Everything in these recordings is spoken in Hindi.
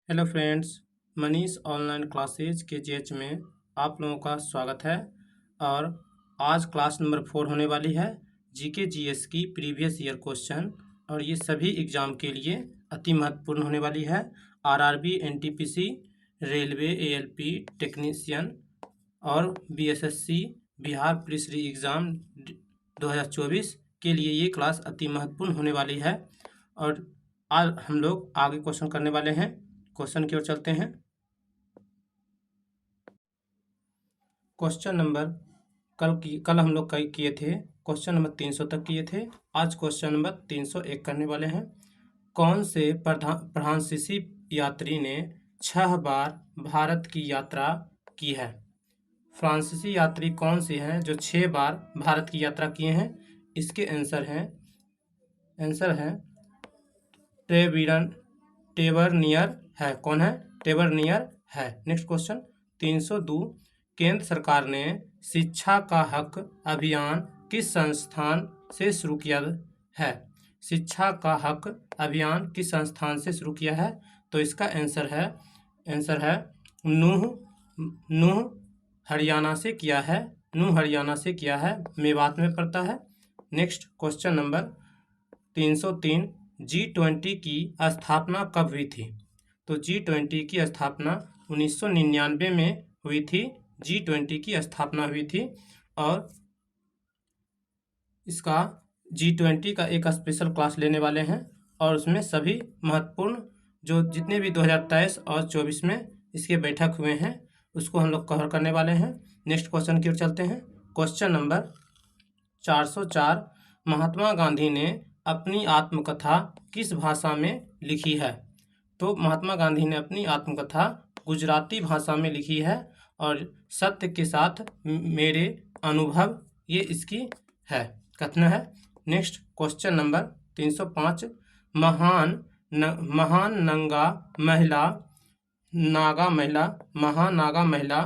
Hello friends, Manish online classes के जीएच में आप लोगों का स्वागत है। और आज क्लास नंबर 4 होने वाली है जीके जीएस की प्रीवियस ईयर क्वेश्चन। और ये सभी एग्ज़ाम के लिए अति महत्वपूर्ण होने वाली है। RRB, NTPC, railway, ALP technician और BSSC Bihar police re exam 2024 के लिए ये क्लास अति महत्वपूर्ण होने वाली है। और आज हम लोग आगे क्वेश्चन करने वाले हैं। क्वेश्चन की ओर चलते हैं। क्वेश्चन नंबर कल हम लोग किए थे क्वेश्चन नंबर 300 तक किए थे। आज क्वेश्चन नंबर 301 करने वाले हैं। कौन से फ्रांसीसी यात्री ने 6 बार भारत की यात्रा की है? फ्रांसीसी यात्री कौन से हैं जो 6 बार भारत की यात्रा किए हैं? इसके आंसर है टेबरनियर है। कौन है? टेबरनियर है। Next question 302। केंद्र सरकार ने शिक्षा का हक अभियान किस संस्थान से शुरू किया है? शिक्षा का हक अभियान किस संस्थान से शुरू किया है? तो इसका आंसर है नूह हरियाणा से किया है। मेवात में पड़ता है। Next question number 303। G20 की स्थापना कब हुई थी? तो G20 की स्थापना 1999 में हुई थी। G20 की स्थापना हुई थी और इसका G20 का एक स्पेशल क्लास लेने वाले हैं और उसमें सभी महत्वपूर्ण जो जितने भी 2023 और 24 में इसके बैठक हुए हैं उसको हम लोग कवर करने वाले हैं। नेक्स्ट क्वेश्चन की ओर चलते हैं। Question number 404। महात्मा गांधी ने अपनी आत्मकथा किस भाषा में लिखी है? तो महात्मा गांधी ने अपनी आत्मकथा गुजराती भाषा में लिखी है और सत्य के साथ मेरे अनुभव ये इसकी है कथन है। Next question number 305। महान नागा महिला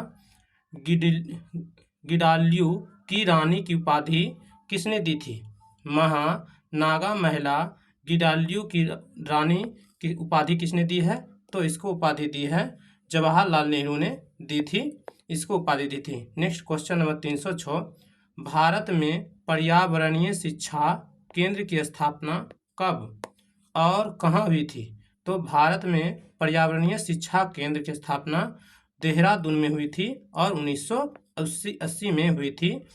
गिडाल्यू की रानी की उपाधि किसने दी थी? महानागा महिला गिडाल्यू की रानी की उपाधि किसने दी है? तो इसको उपाधि दी है जवाहरलाल नेहरू ने दी थी, इसको उपाधि दी थी। Next question number 306। भारत में पर्यावरणीय शिक्षा केंद्र की स्थापना कब और कहाँ हुई थी? तो भारत में पर्यावरणीय शिक्षा केंद्र की स्थापना देहरादून में हुई थी और 1980 में हुई थी।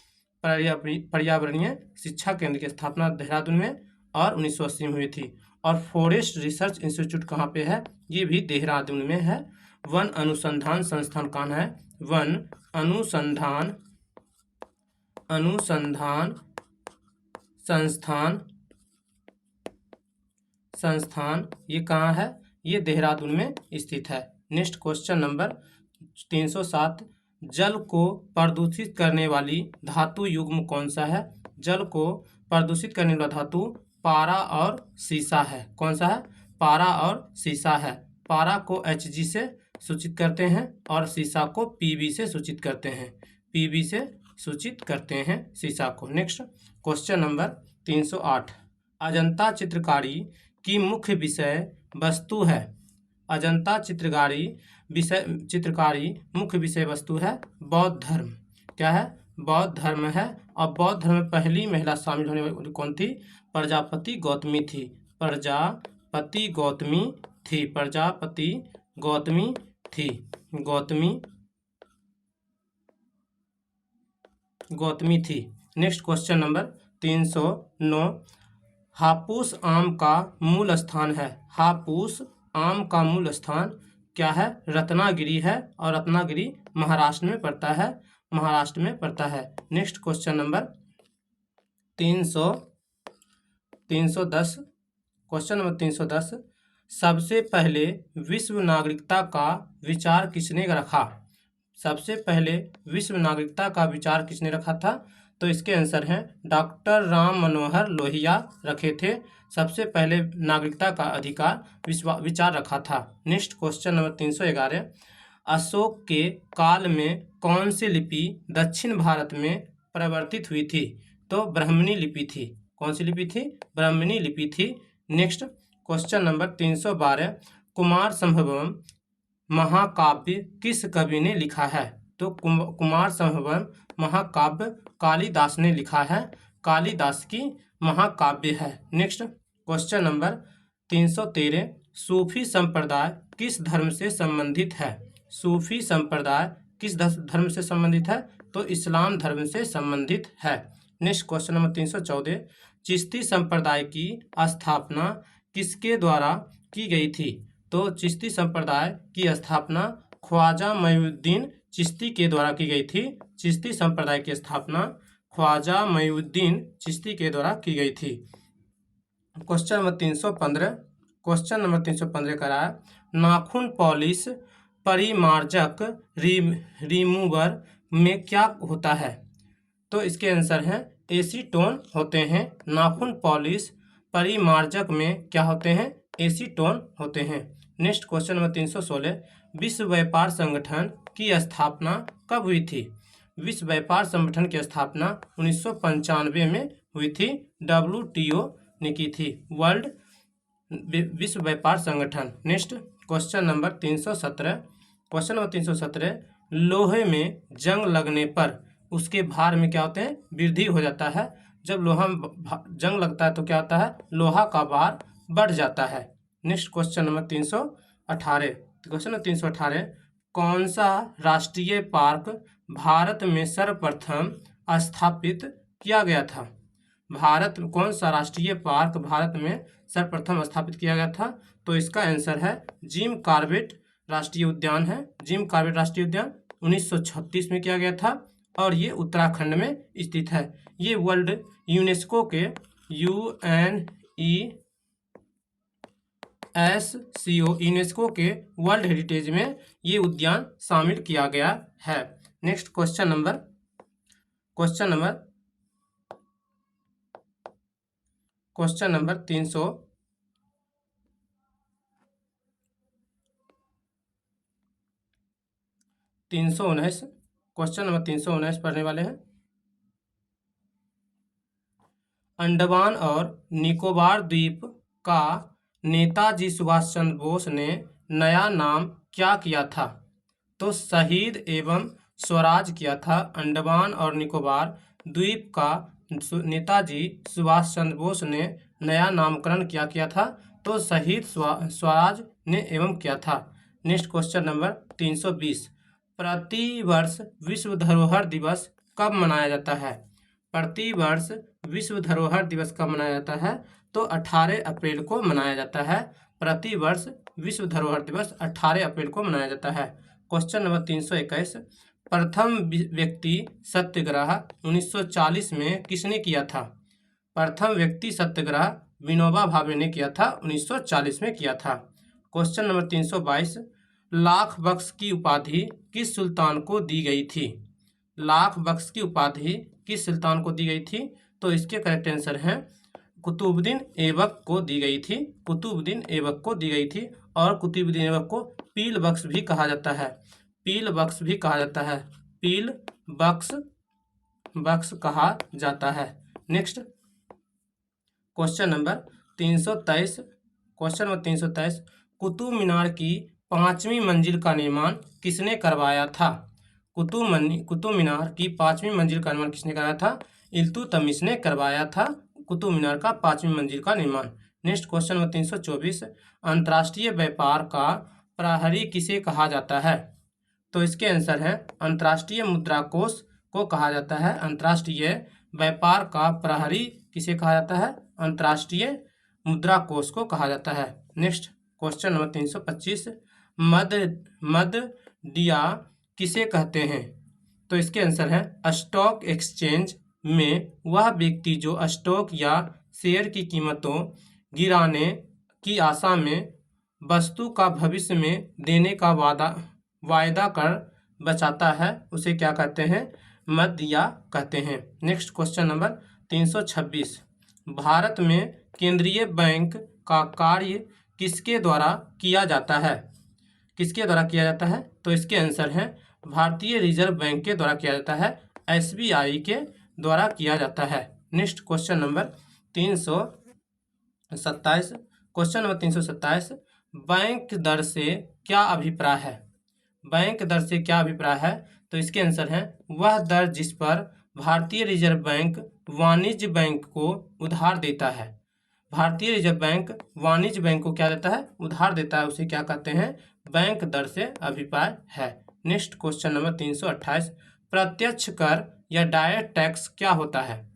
पर्यावरणीय शिक्षा केंद्र की स्थापना देहरादून में और 1980 में हुई थी। और फॉरेस्ट रिसर्च इंस्टीट्यूट कहाँ पे है? ये भी देहरादून में है। वन अनुसंधान संस्थान कहाँ है? वन अनुसंधान संस्थान ये कहाँ है? ये देहरादून में स्थित है। Next question number 307। जल को प्रदूषित करने वाली धातु युग्म कौन सा है? जल को प्रदूषित करने वाला धातु पारा और सीसा है। कौन सा है? पारा और सीसा है। पारा को Hg से सूचित करते हैं और सीसा को Pb से सूचित करते हैं। सीसा को। Next question number 308। अजंता चित्रकारी की मुख्य विषय वस्तु है। अजंता चित्रकारी मुख्य विषय वस्तु है बौद्ध धर्म। क्या है? बौद्ध धर्म है। और बौद्ध धर्म में पहली महिला शामिल होने वाली कौन थी? प्रजापति गौतमी थी। Next question number 309। हापुस आम का मूल स्थान है। हापुस आम का मूल स्थान क्या है? रत्नागिरी है और रत्नागिरी महाराष्ट्र में पड़ता है। Next question number 310। Question number 310। सबसे पहले विश्व नागरिकता का विचार किसने रखा? सबसे पहले विश्व नागरिकता का विचार किसने रखा था? तो इसके आंसर हैं डॉक्टर राम मनोहर लोहिया रखे थे। सबसे पहले नागरिकता का विचार रखा था। Next question number 311। अशोक के काल में कौन सी लिपि दक्षिण भारत में परिवर्तित हुई थी? तो ब्राह्मणी लिपि थी। कौन सी लिपि थी? ब्राह्मणी लिपि थी। Next question number 312। कुमार संभवम महाकाव्य किस कवि ने लिखा है? तो कुमार संभव महाकाव्य कालिदास ने लिखा है, कालिदास की महाकाव्य है। नेक्स्ट क्वेश्चन नंबर 313, सूफी संप्रदाय किस धर्म से संबंधित है? सूफी संप्रदाय किस धर्म से संबंधित है? तो इस्लाम धर्म से संबंधित है। नेक्स्ट क्वेश्चन नंबर 314, चिश्ती संप्रदाय की स्थापना किसके द्वारा की गई थी? तो चिश्ती संप्रदाय की स्थापना ख्वाजा मोइनुद्दीन चिश्ती के द्वारा की गई थी। चिश्ती संप्रदाय की स्थापना ख्वाजा मोइनुद्दीन चिश्ती के द्वारा की गई थी। क्वेश्चन नंबर 315 करा, नाखून पॉलिश परिमार्जक रिमूवर में क्या होता है? तो इसके आंसर हैं एसीटोन होते हैं। नाखून पॉलिश परिमार्जक में क्या होते हैं? एसीटोन होते हैं। नेक्स्ट क्वेश्चन नंबर 316, विश्व व्यापार संगठन की स्थापना कब हुई थी? विश्व व्यापार संगठन की स्थापना 1995 में हुई थी। WTO ने की थी, वर्ल्ड विश्व व्यापार संगठन। नेक्स्ट क्वेश्चन नंबर 317, लोहे में जंग लगने पर उसके भार में क्या होते हैं? वृद्धि हो जाता है। जब लोहा में जंग लगता है तो क्या होता है? लोहा का भार बढ़ जाता है। नेक्स्ट क्वेश्चन नंबर 318, कौन सा राष्ट्रीय पार्क भारत में सर्वप्रथम स्थापित किया गया था? कौन सा राष्ट्रीय पार्क भारत में सर्वप्रथम स्थापित किया गया था? तो इसका आंसर है जिम कॉर्बेट राष्ट्रीय उद्यान है। जिम कॉर्बेट राष्ट्रीय उद्यान 1936 में किया गया था और ये उत्तराखंड में स्थित है। ये वर्ल्ड यूनेस्को के यूनेस्को के वर्ल्ड हेरिटेज में ये उद्यान शामिल किया गया है। नेक्स्ट क्वेश्चन नंबर 319 पढ़ने वाले हैं। अंडमान और निकोबार द्वीप का नेताजी सुभाष चंद्र बोस ने नया नाम क्या किया था? तो शहीद एवं स्वराज किया था। अंडमान और निकोबार द्वीप का नेताजी सुभाष चंद्र बोस ने नया नामकरण क्या किया था? तो शहीद स्वराज ने एवं किया था। नेक्स्ट क्वेश्चन नंबर 320, प्रतिवर्ष विश्व धरोहर दिवस कब मनाया जाता है? प्रतिवर्ष विश्व धरोहर दिवस कब मनाया जाता है? तो 18 अप्रैल को मनाया जाता है। प्रतिवर्ष विश्व धरोहर दिवस 18 अप्रैल को मनाया जाता है। क्वेश्चन नंबर 321, प्रथम व्यक्ति सत्याग्रह 1940 में किसने किया था? प्रथम व्यक्ति सत्याग्रह विनोबा भावे ने किया था, 1940 में किया था। क्वेश्चन नंबर 322, लाख बख्श की उपाधि किस सुल्तान को दी गई थी? लाख बख्श की उपाधि किस सुल्तान को दी गई थी? तो इसके करेक्ट आंसर हैं कुतुबुद्दीन ऐबक को दी गई थी। कुतुबुद्दीन ऐबक को दी गई थी और कुतुबुद्दीन ऐबक को पील बख्श भी कहा जाता है। पील बख्श भी कहा जाता है। पील बख्श कहा जाता है। Next question number 323, Qutub Minar की 5वीं मंजिल का निर्माण किसने करवाया था? कुतुब मीनार की 5वीं मंजिल का निर्माण किसने कराया था? इल्तुतमिश ने करवाया था कुतुब मीनार का 5वीं मंजिल का निर्माण। नेक्स्ट क्वेश्चन नंबर 324, अंतर्राष्ट्रीय व्यापार का प्रहरी किसे कहा जाता है? तो इसके आंसर है अंतर्राष्ट्रीय मुद्रा कोष को कहा जाता है। अंतर्राष्ट्रीय व्यापार का प्रहरी किसे कहा जाता है? अंतर्राष्ट्रीय मुद्रा कोष को कहा जाता है। नेक्स्ट क्वेश्चन नंबर 325, मददिया किसे कहते हैं? तो इसके आंसर है स्टॉक एक्सचेंज में वह व्यक्ति जो स्टॉक या शेयर की कीमतों गिराने की आशा में वस्तु का भविष्य में देने का वायदा कर बचाता है, उसे क्या कहते हैं? मददिया कहते हैं। नेक्स्ट क्वेश्चन नंबर 326, भारत में केंद्रीय बैंक का कार्य किसके द्वारा किया जाता है? किसके द्वारा किया जाता है? तो इसके आंसर हैं भारतीय रिजर्व बैंक के द्वारा किया जाता है। SBI के द्वारा किया जाता है। नेक्स्ट क्वेश्चन नंबर 327, बैंक दर से क्या अभिप्राय है? बैंक दर से क्या अभिप्राय है? तो इसके आंसर है वह दर जिस पर भारतीय रिजर्व बैंक वाणिज्य बैंक को उधार देता है। भारतीय रिजर्व बैंक वाणिज्य बैंक को क्या देता है? उधार देता है, उसे क्या कहते हैं? बैंक दर से अभिप्राय है। नेक्स्ट क्वेश्चन नंबर 328, प्रत्यक्ष कर या डायरेक्ट टैक्स क्या होता है?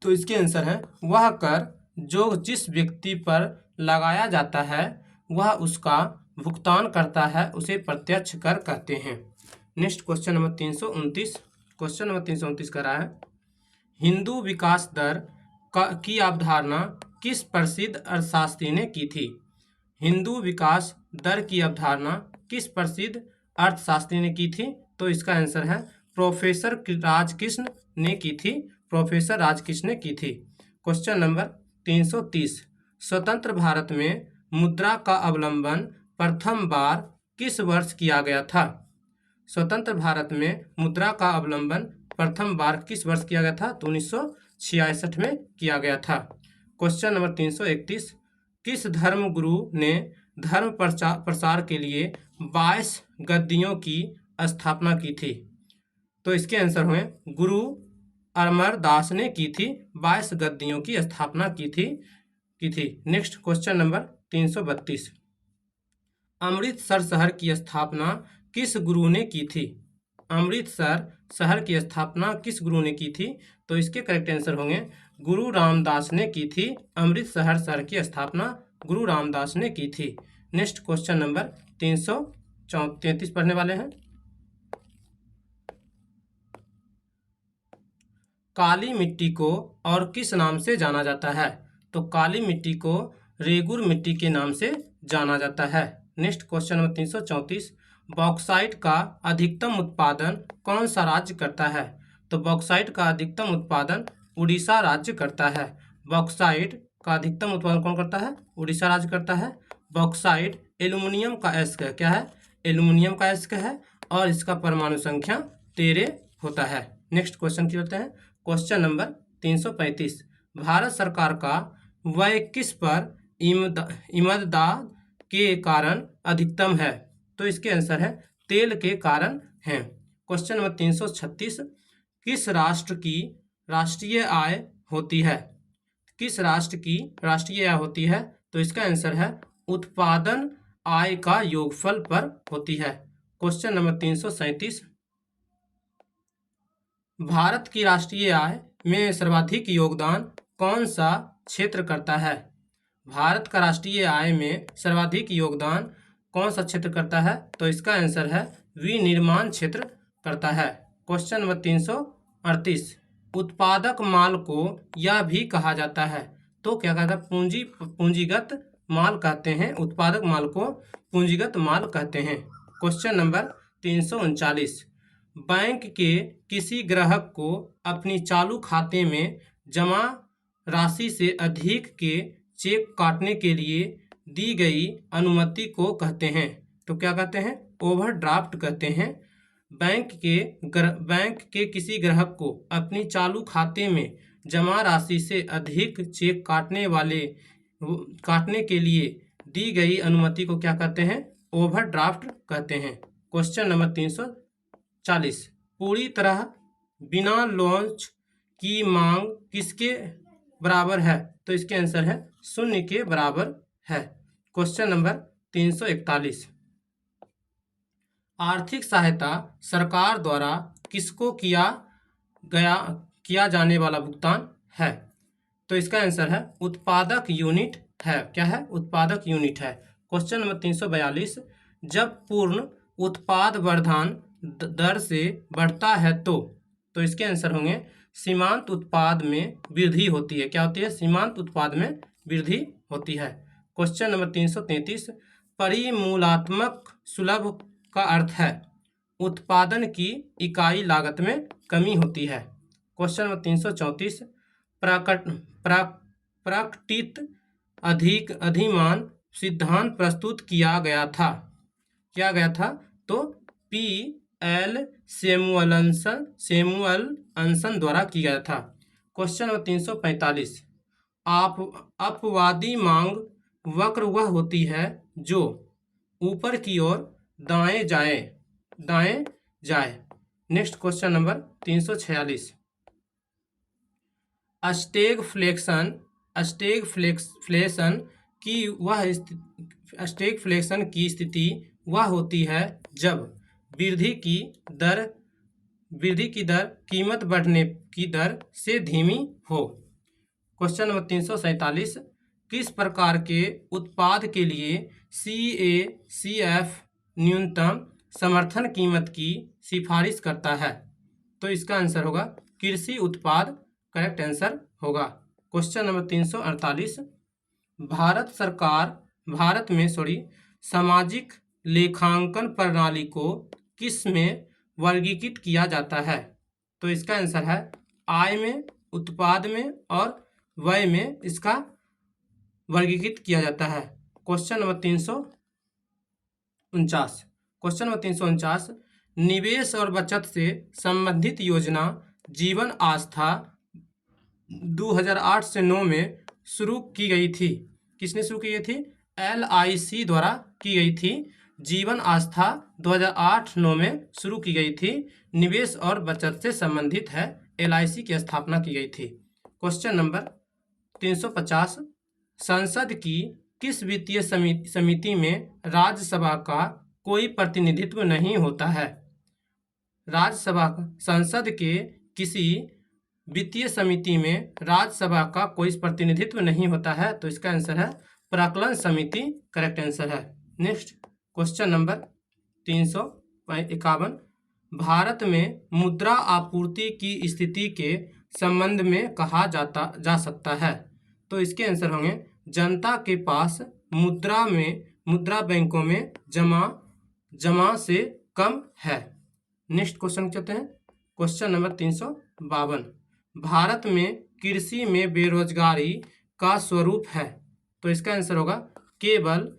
तो इसके आंसर है वह कर जो जिस व्यक्ति पर लगाया जाता है वह उसका भुगतान करता है, उसे प्रत्यक्ष कर कहते हैं। Next question number 329, question number 329 कर रहा है हिंदू विकास दर की अवधारणा किस प्रसिद्ध अर्थशास्त्री ने की थी? हिंदू विकास दर की अवधारणा किस प्रसिद्ध अर्थशास्त्री ने की थी? तो इसका आंसर है प्रोफेसर राजकृष्ण ने की थी। प्रोफेसर राजकृष्ण ने की थी। क्वेश्चन नंबर 330, स्वतंत्र भारत में मुद्रा का अवलंबन प्रथम बार किस वर्ष किया गया था? स्वतंत्र भारत में मुद्रा का अवलंबन प्रथम बार किस वर्ष किया गया था? तो 1966 में किया गया था। क्वेश्चन नंबर 331, किस धर्म गुरु ने धर्म प्रसार के लिए 22 गद्दियों की स्थापना की थी? तो इसके आंसर हुए गुरु अमरदास ने की थी, 22 गद्दियों की स्थापना की थी। नेक्स्ट क्वेश्चन नंबर 332, अमृतसर शहर की स्थापना किस गुरु ने की थी? अमृतसर शहर की स्थापना किस गुरु ने की थी? तो इसके करेक्ट आंसर होंगे गुरु रामदास ने की थी। अमृतसर शहर की स्थापना गुरु रामदास ने की थी। नेक्स्ट क्वेश्चन नंबर 333 पढ़ने वाले हैं। काली मिट्टी को और किस नाम से जाना जाता है? तो काली मिट्टी को रेगुर मिट्टी के नाम से जाना जाता है। नेक्स्ट क्वेश्चन नंबर 334, बॉक्साइट का अधिकतम उत्पादन कौन सा राज्य करता है? तो बॉक्साइट का अधिकतम उत्पादन उड़ीसा राज्य करता है। बॉक्साइट का अधिकतम उत्पादन कौन करता है? उड़ीसा राज्य करता है। बॉक्साइट एल्यूमिनियम का अयस्क है। क्या है? एल्यूमिनियम का अयस्क है और इसका परमाणु संख्या 13 होता है। नेक्स्ट क्वेश्चन की होते हैं क्वेश्चन नंबर 335, भारत सरकार का व्यय किस पर इमदाद के कारण अधिकतम है? तो इसके आंसर है तेल के कारण है। क्वेश्चन नंबर 336, किस राष्ट्र की राष्ट्रीय आय होती है? किस राष्ट्र की राष्ट्रीय आय होती है? तो इसका आंसर है उत्पादन आय का योगफल पर होती है। क्वेश्चन नंबर 337, भारत की राष्ट्रीय आय में सर्वाधिक योगदान कौन सा क्षेत्र करता है? भारत का राष्ट्रीय आय में सर्वाधिक योगदान कौन सा क्षेत्र करता है? तो इसका आंसर है विनिर्माण क्षेत्र करता है। क्वेश्चन नंबर 338, उत्पादक माल को यह भी कहा जाता है। तो क्या कहता है? पूंजीगत माल कहते हैं। उत्पादक माल को पूंजीगत माल कहते हैं। क्वेश्चन नंबर 339, बैंक के किसी ग्राहक को अपनी चालू खाते में जमा राशि से अधिक के चेक काटने के लिए दी गई अनुमति को कहते हैं। तो क्या कहते हैं? ओवरड्राफ्ट कहते हैं। बैंक के किसी ग्राहक को अपनी चालू खाते में जमा राशि से अधिक चेक काटने के लिए दी गई अनुमति को क्या कहते हैं? ओवरड्राफ्ट कहते हैं। क्वेश्चन नंबर 340, पूरी तरह बिना लॉन्च की मांग किसके बराबर है? तो इसके आंसर है 0 के बराबर है। क्वेश्चन नंबर 341, आर्थिक सहायता सरकार द्वारा किसको किया जाने वाला भुगतान है? तो इसका आंसर है उत्पादक यूनिट है। क्या है? उत्पादक यूनिट है। क्वेश्चन नंबर 342, जब पूर्ण उत्पाद वर्धन दर से बढ़ता है तो इसके आंसर होंगे सीमांत उत्पाद में वृद्धि होती है। क्या होती है? सीमांत उत्पाद में वृद्धि होती है। क्वेश्चन नंबर 333, परिमूलात्मक सुलभ का अर्थ है उत्पादन की इकाई लागत में कमी होती है। क्वेश्चन नंबर 334, प्रकटित अधिमान सिद्धांत प्रस्तुत किया गया था। तो P.L. सैमुअलसन द्वारा किया गया था। क्वेश्चन नंबर 345, अपवादी मांग वक्र वह होती है जो ऊपर की ओर दाएं जाए। Next question number 346। स्टेगफ्लेशन की स्थिति वह होती है जब वृद्धि की दर कीमत बढ़ने की दर से धीमी हो। Question number 347। किस प्रकार के उत्पाद के लिए CACF न्यूनतम समर्थन कीमत की सिफारिश करता है? तो इसका आंसर होगा कृषि उत्पाद, करेक्ट आंसर होगा। Question number 348। भारत में सामाजिक लेखांकन प्रणाली को किस में वर्गीकृत किया जाता है? तो इसका आंसर है आय में, उत्पाद में और व्यय में इसका वर्गीकृत किया जाता है। Question number 349। निवेश और बचत से संबंधित योजना जीवन आस्था 2008 से 9 में शुरू की गई थी। किसने शुरू की गई थी? LIC द्वारा की गई थी। जीवन आस्था 2008-9 में शुरू की गई थी। निवेश और बचत से संबंधित है, LIC की स्थापना की गई थी। Question number 350। संसद की किस वित्तीय समिति में राज्यसभा का कोई प्रतिनिधित्व नहीं होता है? संसद के किसी वित्तीय समिति में राज्यसभा का कोई प्रतिनिधित्व नहीं होता है, तो इसका आंसर है प्राक्कलन समिति, करेक्ट आंसर है। Next question number 351। भारत में मुद्रा आपूर्ति की स्थिति के संबंध में कहा जा सकता है? तो इसके आंसर होंगे जनता के पास मुद्रा बैंकों में जमा से कम है। नेक्स्ट क्वेश्चन चलते हैं। Question number 352। भारत में कृषि में बेरोजगारी का स्वरूप है? तो इसका आंसर होगा केवल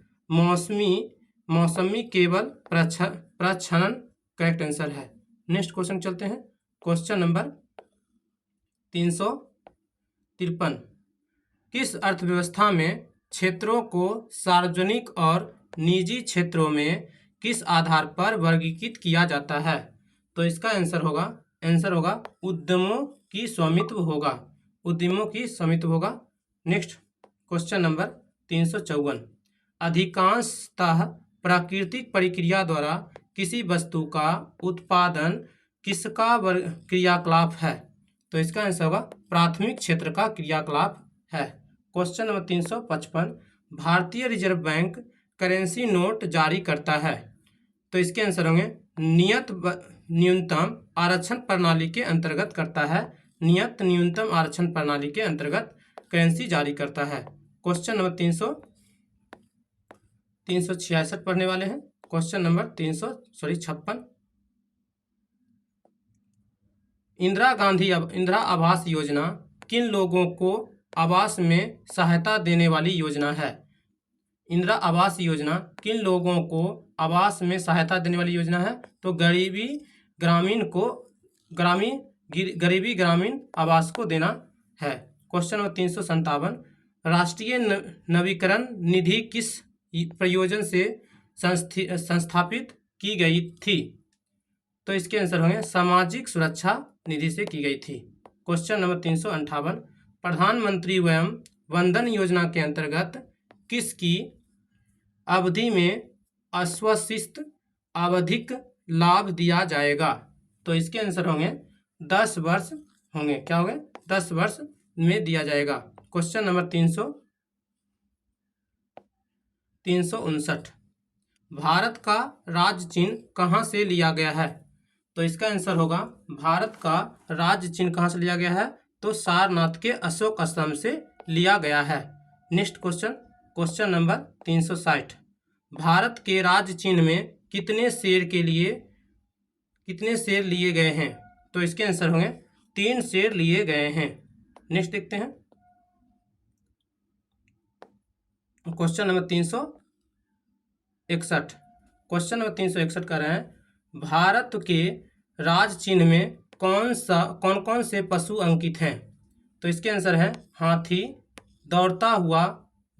मौसमी केवल प्रच्छन्न, करेक्ट आंसर है। नेक्स्ट क्वेश्चन चलते हैं। Question number 353। किस अर्थव्यवस्था में क्षेत्रों को सार्वजनिक और निजी क्षेत्रों में किस आधार पर वर्गीकृत किया जाता है? तो इसका आंसर होगा उद्यमों की स्वामित्व होगा। Next question number 354। अधिकांशतः प्राकृतिक प्रक्रिया द्वारा किसी वस्तु का उत्पादन किसका क्रियाकलाप है? तो इसका आंसर होगा प्राथमिक क्षेत्र का क्रियाकलाप है। Question number 355। भारतीय रिजर्व बैंक करेंसी नोट जारी करता है? तो इसके आंसर होंगे न्यूनतम आरक्षण प्रणाली के अंतर्गत करता है। न्यूनतम आरक्षण प्रणाली के अंतर्गत करेंसी जारी करता है। क्वेश्चन नंबर 366 पढ़ने वाले हैं। Question number 56। इंदिरा आवास योजना किन लोगों को आवास में सहायता देने वाली योजना है? इंदिरा आवास योजना किन लोगों को आवास में सहायता देने वाली योजना है? तो गरीबी ग्रामीण आवास को देना है। Question number 357। राष्ट्रीय नवीकरण निधि किस प्रयोजन से संस्थापित की गई थी? तो इसके आंसर होंगे सामाजिक सुरक्षा निधि से की गई थी। Question number 358। प्रधानमंत्री वय वंदन योजना के अंतर्गत किसकी अवधि में अश्वसित आवधिक लाभ दिया जाएगा? तो इसके आंसर होंगे 10 वर्ष होंगे। क्या होंगे? 10 वर्ष में दिया जाएगा। Question number 359। भारत का राज्य चिन्ह कहाँ से लिया गया है? तो इसका आंसर होगा भारत का राज्य चिन्ह कहाँ से लिया गया है? तो सारनाथ के अशोक स्तंभ से लिया गया है। Next question number 360। भारत के राज्य चिन्ह में कितने शेर लिए गए हैं? तो इसके आंसर होंगे 3 शेर लिए गए हैं। नेक्स्ट देखते हैं। Question number 361। क्वेश्चन नंबर 361 कर रहे हैं भारत के राज्य चिन्ह में कौन कौन से पशु अंकित हैं? तो इसके आंसर है हाथी, दौड़ता हुआ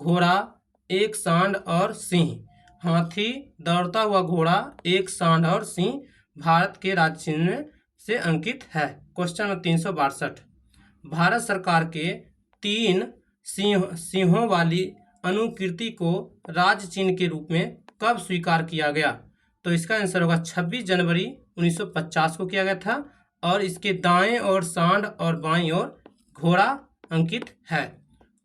घोड़ा, एक सांड और सिंह। हाथी, दौड़ता हुआ घोड़ा, एक सांड और सिंह भारत के राज्य चिन्ह से अंकित है। क्वेश्चन नंबर 362, भारत सरकार के 3 सिंहों वाली अनुकीर्ति को राज्य चिन्ह के रूप में कब स्वीकार किया गया? तो इसका आंसर होगा 26 जनवरी 1950 को किया गया था और इसके दाएं और सांड और बाईं ओर घोड़ा अंकित है।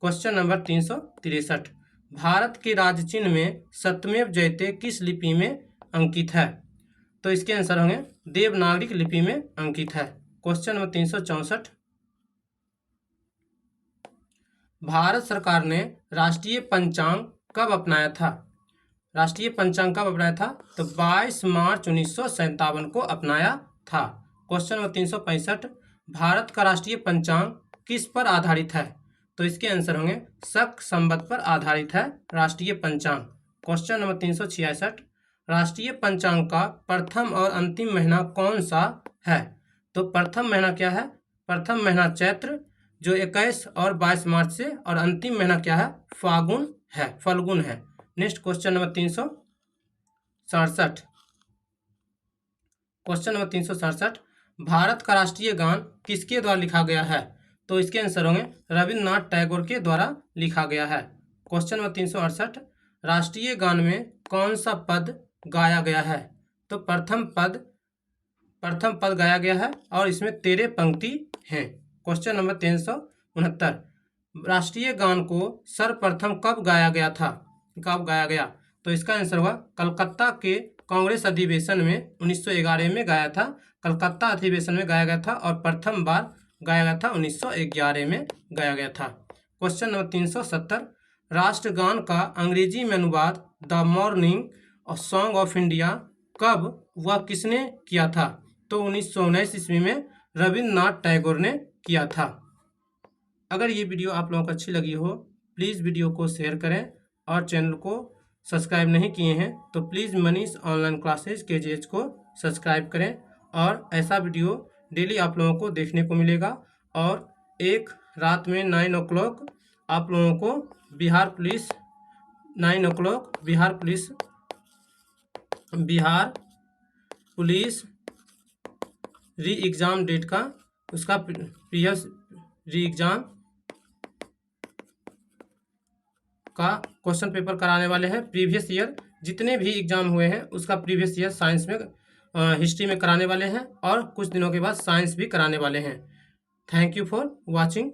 क्वेश्चन नंबर 363, भारत के राज्य चिन्ह में सत्यमेव जयते किस लिपि में अंकित है? तो इसके आंसर होंगे देवनागरी लिपि में अंकित है। क्वेश्चन नंबर 364, भारत सरकार ने राष्ट्रीय पंचांग कब अपनाया था? राष्ट्रीय पंचांग कब अपनाया था? तो 22 मार्च 1957 को अपनाया था। क्वेश्चन नंबर 365, भारत का राष्ट्रीय पंचांग किस पर आधारित है? तो इसके आंसर होंगे शक संवत पर आधारित है राष्ट्रीय पंचांग। क्वेश्चन नंबर 366, राष्ट्रीय पंचांग का प्रथम और अंतिम महीना कौन सा है? तो प्रथम महीना क्या है? प्रथम महीना चैत्र जो 21 और 22 मार्च से, और अंतिम महीना क्या है? फाल्गुन है। Next question number 367, question number 367, Bharat का राष्ट्रीय गान किसके द्वारा लिखा गया है? तो इसके आंसर होंगे रविन्द्रनाथ टैगोर के द्वारा लिखा गया है। क्वेश्चन नंबर 368, राष्ट्रीय गान में कौन सा पद गाया गया है? तो प्रथम पद गाया गया है और इसमें 13 पंक्ति हैं। क्वेश्चन नंबर 369, राष्ट्रीय गान को सर्वप्रथम कब गाया गया? तो इसका आंसर होगा कलकत्ता के कांग्रेस अधिवेशन में 1911 में गाया था। कलकत्ता अधिवेशन में गाया गया था और प्रथम बार गाया गया था 1911 में गाया गया था। क्वेश्चन नंबर 370, राष्ट्रगान का अंग्रेजी में अनुवाद the morning song of India कब व किसने किया था? तो 1919 ईस्वी में रविन्द्रनाथ टैगोर ने किया था। अगर ये वीडियो आप लोगों को अच्छी लगी हो प्लीज़ वीडियो को शेयर करें और चैनल को सब्सक्राइब नहीं किए हैं तो please Manish online classes KGH को सब्सक्राइब करें और ऐसा वीडियो डेली आप लोगों को देखने को मिलेगा। और एक रात में 9 o'clock आप लोगों को Bihar police 9 o'clock Bihar police re exam date का उसका प्रीवियस री एग्ज़ाम का क्वेश्चन पेपर कराने वाले हैं। प्रीवियस ईयर जितने भी एग्जाम हुए हैं उसका प्रीवियस ईयर साइंस में हिस्ट्री में कराने वाले हैं और कुछ दिनों के बाद साइंस भी कराने वाले हैं। Thank you for watching.